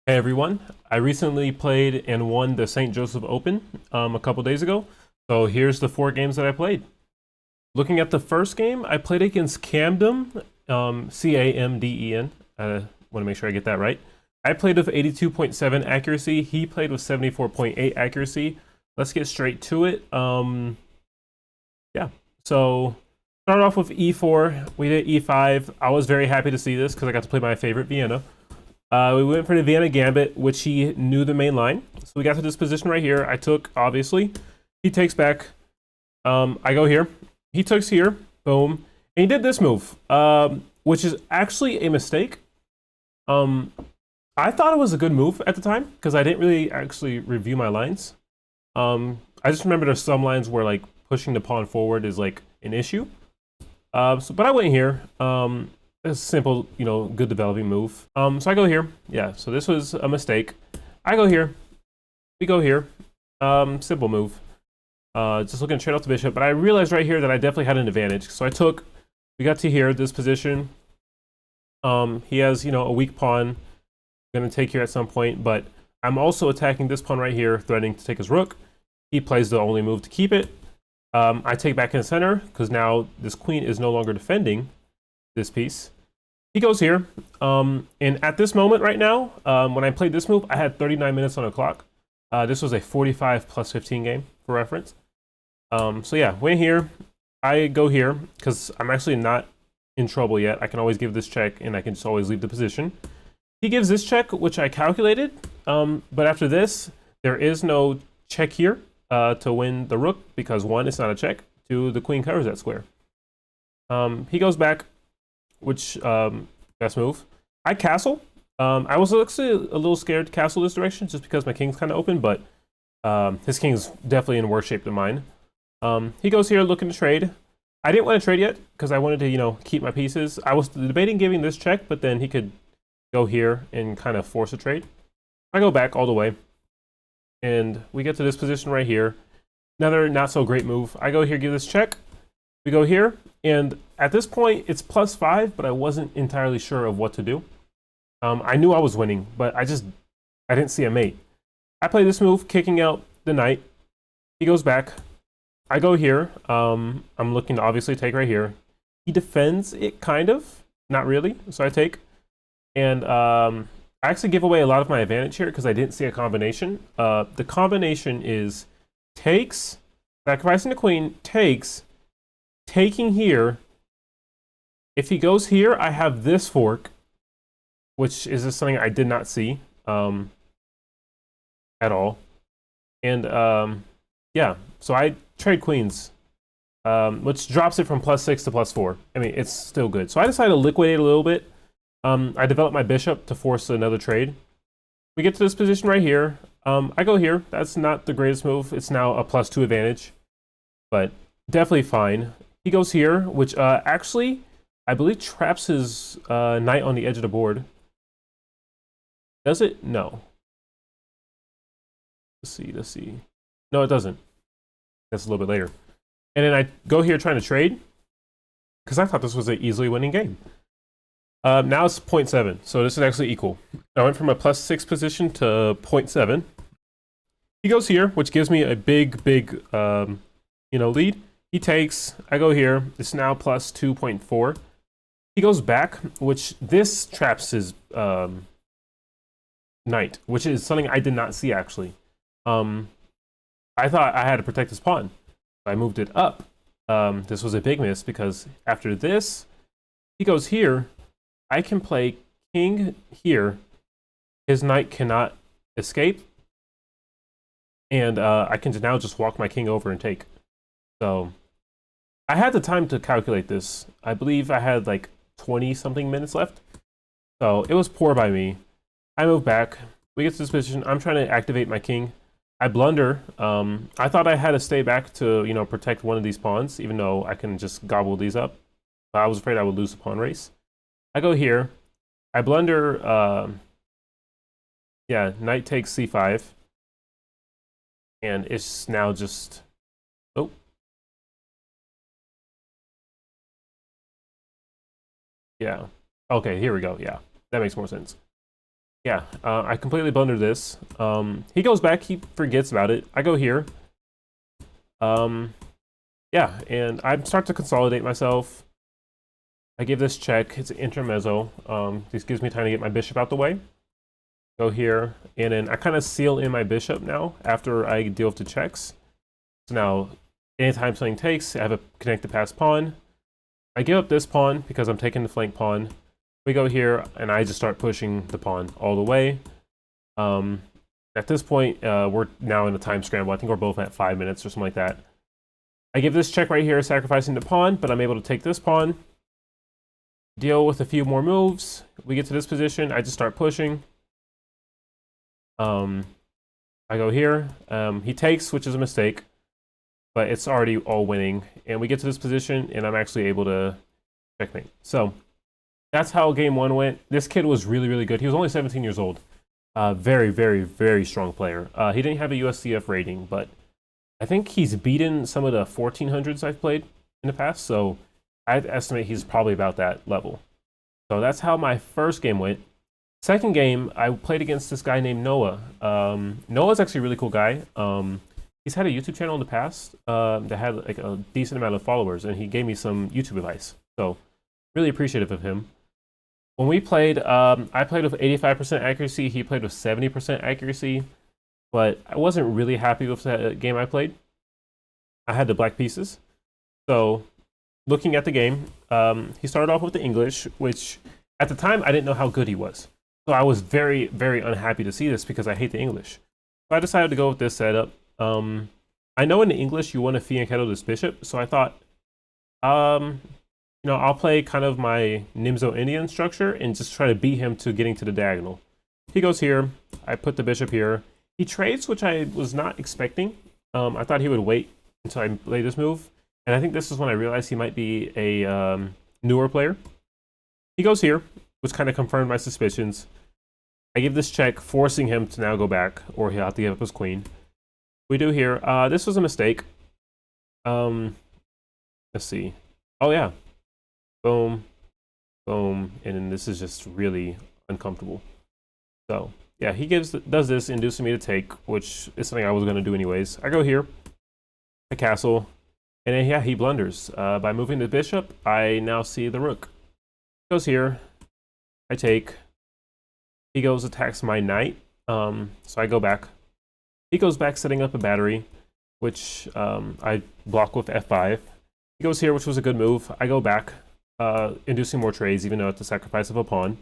Hey everyone, I recently played and won the St. Joseph Open a couple days ago. So here's the 4 games that I played. Looking at the first game, I played against Camden, Camden. I want to make sure I get that right. I played with 82.7 accuracy. He played with 74.8 accuracy. Let's get straight to it. Yeah, so start off with e4. We did e5. I was very happy to see this because I got to play my favorite Vienna. We went for the Vienna Gambit, which he knew the main line. So we got to this position right here. I took, obviously. He takes back. I go here. He takes here. Boom. And he did this move, which is actually a mistake. I thought it was a good move at the time because I didn't really actually review my lines. I just remember there's some lines where like pushing the pawn forward is like an issue. But I went here. A simple, good developing move. So I go here. Yeah, so this was a mistake. I go here. We go here. Simple move. Just looking straight off the bishop. But I realized right here that I definitely had an advantage. So we got to here, this position. He has, a weak pawn. I'm going to take here at some point. But I'm also attacking this pawn right here, threatening to take his rook. He plays the only move to keep it. I take back in the center, because now this queen is no longer defending this piece. He goes here, and at this moment right now, when I played this move, I had 39 minutes on the clock. This was a 45 plus 15 game, for reference. So yeah, went here. I go here, because I'm actually not in trouble yet. I can always give this check, and I can just always leave the position. He gives this check, which I calculated, but after this, there is no check here to win the rook, because 1, it's not a check, 2, the queen covers that square. He goes back, which best move. I castle. I was actually a little scared to castle this direction just because my king's kind of open, but his king's definitely in worse shape than mine. He goes here looking to trade. I didn't want to trade yet because I wanted to, keep my pieces. I was debating giving this check, but then he could go here and kind of force a trade. I go back all the way, and we get to this position right here. Another not so great move. I go here, give this check. We go here, and at this point, it's +5, but I wasn't entirely sure of what to do. I knew I was winning, but I didn't see a mate. I play this move, kicking out the knight. He goes back. I go here. I'm looking to obviously take right here. He defends it, kind of. Not really, so I take. And I actually give away a lot of my advantage here because I didn't see a combination. The combination is takes, sacrificing the queen, takes, taking here. If he goes here, I have this fork, which is just something I did not see at all. And yeah, so I trade queens, which drops it from +6 to +4. I mean, it's still good. So I decided to liquidate a little bit. I developed my bishop to force another trade. We get to this position right here. I go here. That's not the greatest move. It's now a +2 advantage, but definitely fine. He goes here, which actually, I believe, traps his knight on the edge of the board. Does it? No. Let's see. No, it doesn't. That's a little bit later. And then I go here trying to trade, because I thought this was an easily winning game. Now it's 0.7, so this is actually equal. I went from a +6 position to 0.7. He goes here, which gives me a big lead. He takes, I go here, it's now +2.4. He goes back, which this traps his knight, which is something I did not see actually. I thought I had to protect his pawn. I moved it up. This was a big miss because after this, he goes here. I can play king here. His knight cannot escape. And I can now just walk my king over and take. So I had the time to calculate this. I believe I had like 20-something minutes left. So it was poor by me. I move back. We get to this position. I'm trying to activate my king. I blunder. I thought I had to stay back to, protect one of these pawns, even though I can just gobble these up. But I was afraid I would lose the pawn race. I go here. I blunder. Yeah, knight takes c5. And it's now just... Oh. Yeah. Okay, here we go. Yeah, that makes more sense. yeah, I completely blundered this. He goes back, he forgets about it. I go here. Yeah, and I start to consolidate myself. I give this check. It's an intermezzo. This gives me time to get my bishop out the way. Go here, and then I kind of seal in my bishop now after I deal with the checks. So now, anytime something takes, I have a connected passed pawn. I give up this pawn because I'm taking the flank pawn. We go here, and I just start pushing the pawn all the way. At this point, we're now in a time scramble. I think we're both at 5 minutes or something like that. I give this check right here, sacrificing the pawn, but I'm able to take this pawn, deal with a few more moves. We get to this position. I just start pushing. I go here. He takes, which is a mistake, but it's already all winning. And we get to this position, and I'm actually able to checkmate. So that's how game one went. This kid was really, really good. He was only 17 years old. Very, very, very strong player. He didn't have a USCF rating, but I think he's beaten some of the 1400s I've played in the past. So I'd estimate he's probably about that level. So that's how my first game went. Second game, I played against this guy named Noah. Noah's actually a really cool guy. He's had a YouTube channel in the past that had like a decent amount of followers, and he gave me some YouTube advice. So really appreciative of him. When we played, I played with 85% accuracy. He played with 70% accuracy, but I wasn't really happy with that game I played. I had the black pieces. So looking at the game, he started off with the English, which at the time I didn't know how good he was. So I was very, very unhappy to see this because I hate the English. So I decided to go with this setup. I know in the English you want to fianchetto this bishop, so I thought, you know, I'll play kind of my Nimzo Indian structure and just try to beat him to getting to the diagonal. He goes here. I put the bishop here. He trades, which I was not expecting. I thought he would wait until I play this move. And I think this is when I realized he might be a newer player. He goes here, which kind of confirmed my suspicions. I give this check, forcing him to now go back, or he'll have to give up his queen. We do here. This was a mistake. Let's see. Oh, yeah. Boom. Boom. And then this is just really uncomfortable. So, yeah, he does this, inducing me to take, which is something I was going to do anyways. I go here. I castle. And then, yeah, he blunders. By moving the bishop, I now see the rook. Goes here. I take. He goes, attacks my knight. So I go back. He goes back, setting up a battery, which I block with f5. He goes here, which was a good move. I go back, inducing more trades, even though it's the sacrifice of a pawn.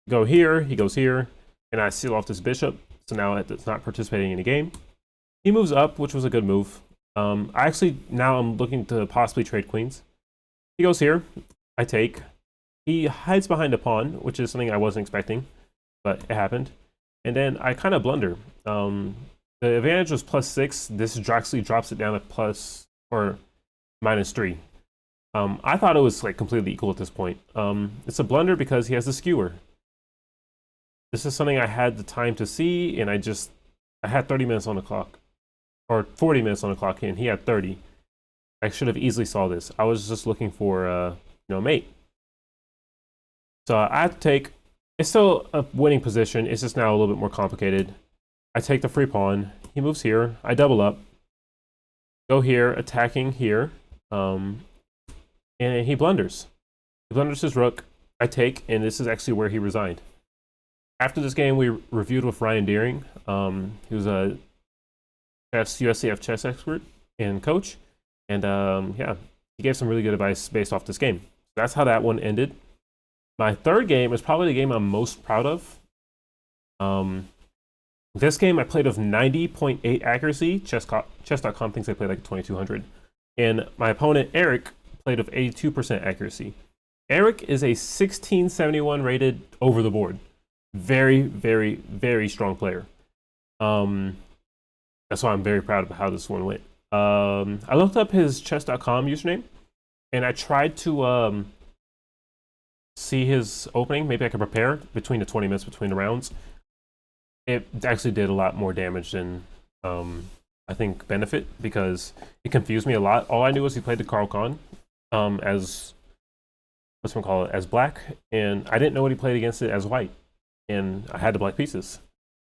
Go here, he goes here, and I seal off this bishop. So now it's not participating in the game. He moves up, which was a good move. Now I'm looking to possibly trade queens. He goes here. I take. He hides behind a pawn, which is something I wasn't expecting, but it happened. And then I kind of blunder. The advantage was +6. This actually drops it down to plus or -3. I thought it was like completely equal at this point. It's a blunder because he has the skewer. This is something I had the time to see, and I had 30 minutes on the clock, or 40 minutes on the clock, and he had 30. I should have easily saw this. I was just looking for mate. So I have to take. It's still a winning position. It's just now a little bit more complicated. I take the free pawn. He moves here. I double up. Go here, attacking here. And he blunders. He blunders his rook. I take, and this is actually where he resigned. After this game, we reviewed with Ryan Deering. He was a USCF chess expert and coach. And yeah, he gave some really good advice based off this game. So that's how that one ended. My third game is probably the game I'm most proud of. This game I played with 90.8 accuracy. Chess.com thinks I played like 2200. And my opponent, Eric, played with 82% accuracy. Eric is a 1671 rated over the board. Very, very, very strong player. That's why I'm very proud of how this one went. I looked up his chess.com username, and I tried to see his opening. Maybe I could prepare between the 20 minutes between the rounds. It actually did a lot more damage than I think benefit, because it confused me a lot. All I knew was he played the Carl Khan as black, and I didn't know what he played against it as white. and I had the black pieces.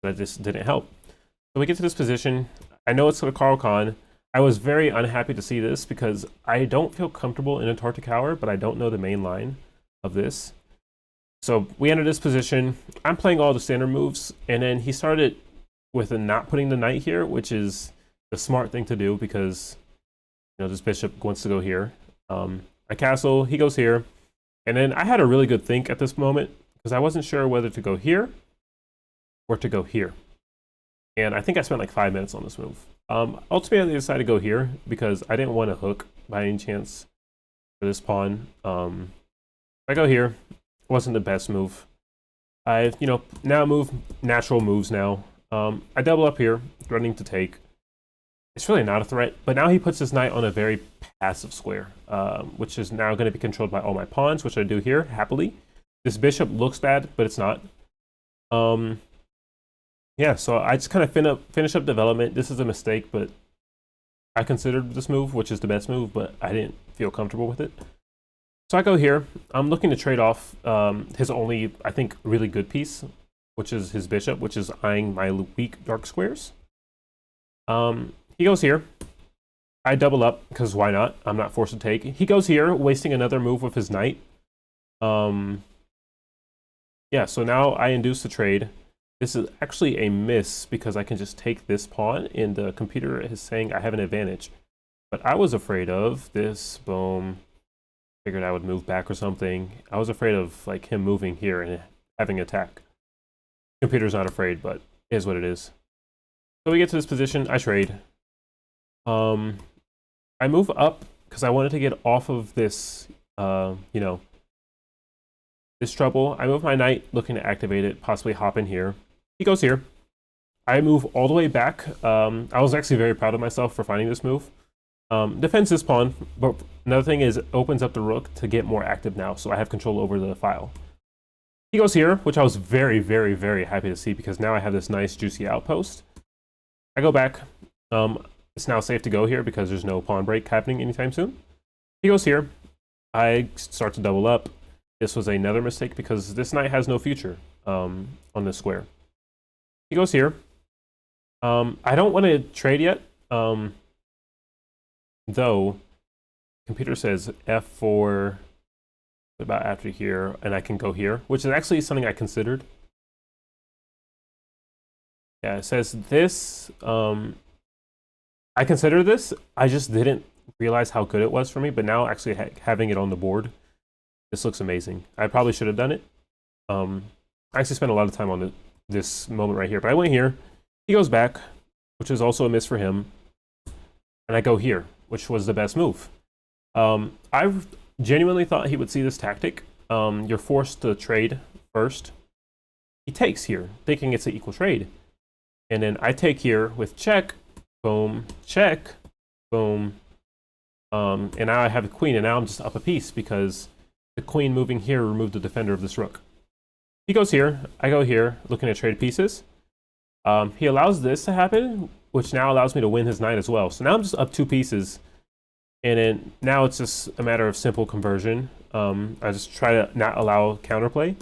That just didn't help. So we get to this position. I know it's the Carl Khan. I was very unhappy to see this because I don't feel comfortable in Antarctic Tower, but I don't know the main line of this. So we enter this position. I'm playing all the standard moves, and then he started with not putting the knight here, which is the smart thing to do because this bishop wants to go here. I castle, he goes here, and then I had a really good think at this moment because I wasn't sure whether to go here or to go here. And I think I spent like 5 minutes on this move. Ultimately, I decided to go here because I didn't want to hook by any chance for this pawn. I go here. Wasn't the best move. I, now move natural moves now. I double up here, threatening to take. It's really not a threat, but now he puts his knight on a very passive square, which is now going to be controlled by all my pawns, which I do here, happily. This bishop looks bad, but it's not. Yeah, so I just kind of finish up development. This is a mistake, but I considered this move, which is the best move, but I didn't feel comfortable with it. So I go here. I'm looking to trade off his only, I think, really good piece, which is his bishop, which is eyeing my weak dark squares. He goes here. I double up, because why not? I'm not forced to take. He goes here, wasting another move with his knight. Yeah, so now I induce the trade. This is actually a miss because I can just take this pawn and the computer is saying I have an advantage. But I was afraid of this, boom. Figured I would move back or something. I was afraid of like him moving here and having attack. Computer's not afraid, but it is what it is. So we get to this position, I trade. I move up because I wanted to get off of this, this trouble. I move my knight, looking to activate it, possibly hop in here. He goes here. I move all the way back. I was actually very proud of myself for finding this move. Defends this pawn, but another thing is it opens up the rook to get more active now, so I have control over the file. He goes here, which I was very, very, very happy to see because now I have this nice juicy outpost. I go back. It's now safe to go here because there's no pawn break happening anytime soon. He goes here. I start to double up. This was another mistake because this knight has no future on this square. He goes here. I don't want to trade yet, though computer says F4 about after here, and I can go here, which is actually something I considered. Yeah, it says this. I considered this. I just didn't realize how good it was for me, but now actually having it on the board, this looks amazing. I probably should have done it. I actually spent a lot of time on this moment right here, but I went here. He goes back, which is also a miss for him. And I go here, which was the best move. I genuinely thought he would see this tactic. You're forced to trade first. He takes here, thinking it's an equal trade. And then I take here with check, boom, check, boom. And now I have the queen, and now I'm just up a piece because the queen moving here removed the defender of this rook. He goes here, I go here, looking at trade pieces. He allows this to happen, which now allows me to win his knight as well. So now I'm just up 2 pieces. And then now it's just a matter of simple conversion. I just try to not allow counterplay.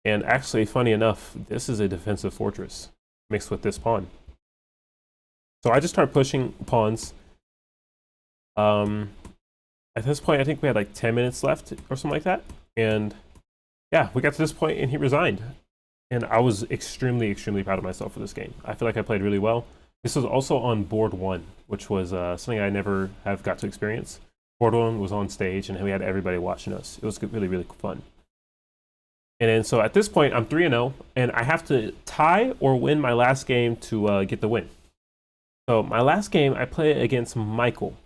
And actually, funny enough, this is a defensive fortress mixed with this pawn. So I just start pushing pawns. At this point, I think we had like 10 minutes left or something like that. And yeah, we got to this point and he resigned. And I was extremely, extremely proud of myself for this game. I feel like I played really well. This was also on board 1, which was something I never have got to experience. Board 1 was on stage and we had everybody watching us. It was really, really fun. And then so at this point, I'm 3-0 and I have to tie or win my last game to get the win. So my last game, I play against Michael.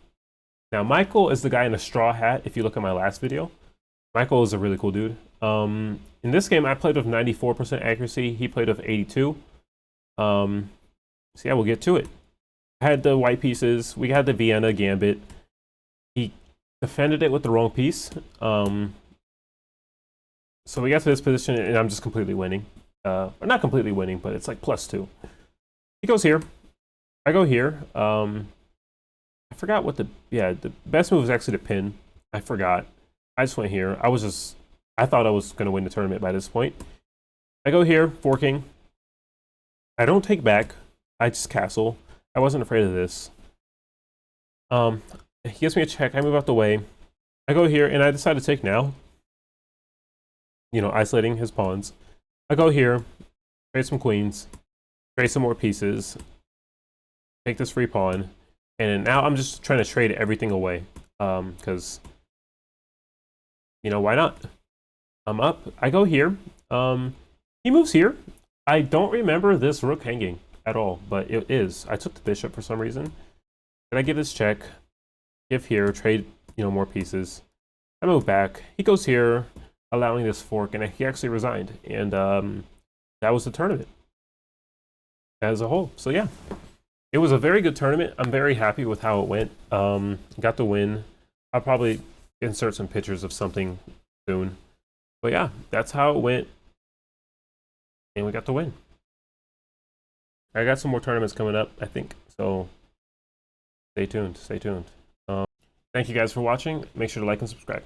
Now, Michael is the guy in the straw hat, if you look at my last video. Michael is a really cool dude. In this game, I played with 94% accuracy. He played with 82. So yeah, we'll get to it. I had the white pieces. We had the Vienna Gambit. He defended it with the wrong piece. So we got to this position, and I'm just completely winning. Or not completely winning, but it's like +2. He goes here. I go here. I forgot what the best move was actually to pin. I forgot. I just went here. I thought I was going to win the tournament by this point. I go here, forking. I don't take back. I just castle. I wasn't afraid of this. He gives me a check. I move out the way. I go here, and I decide to take now. You know, isolating his pawns. I go here, trade some queens, trade some more pieces, take this free pawn, and now I'm just trying to trade everything away. Because, you know, why not? I'm up. I go here. He moves here. I don't remember this rook hanging at all, but it is. I took the bishop for some reason. Did I give this check? Give here, trade, you know, more pieces. I move back. He goes here, allowing this fork, and he actually resigned. And that was the tournament as a whole. So yeah, it was a very good tournament. I'm very happy with how it went. Got the win. I'll probably insert some pictures of something soon. But yeah, that's how it went. And we got the win. I got some more tournaments coming up, I think. So stay tuned. Stay tuned. Thank you guys for watching. Make sure to like and subscribe.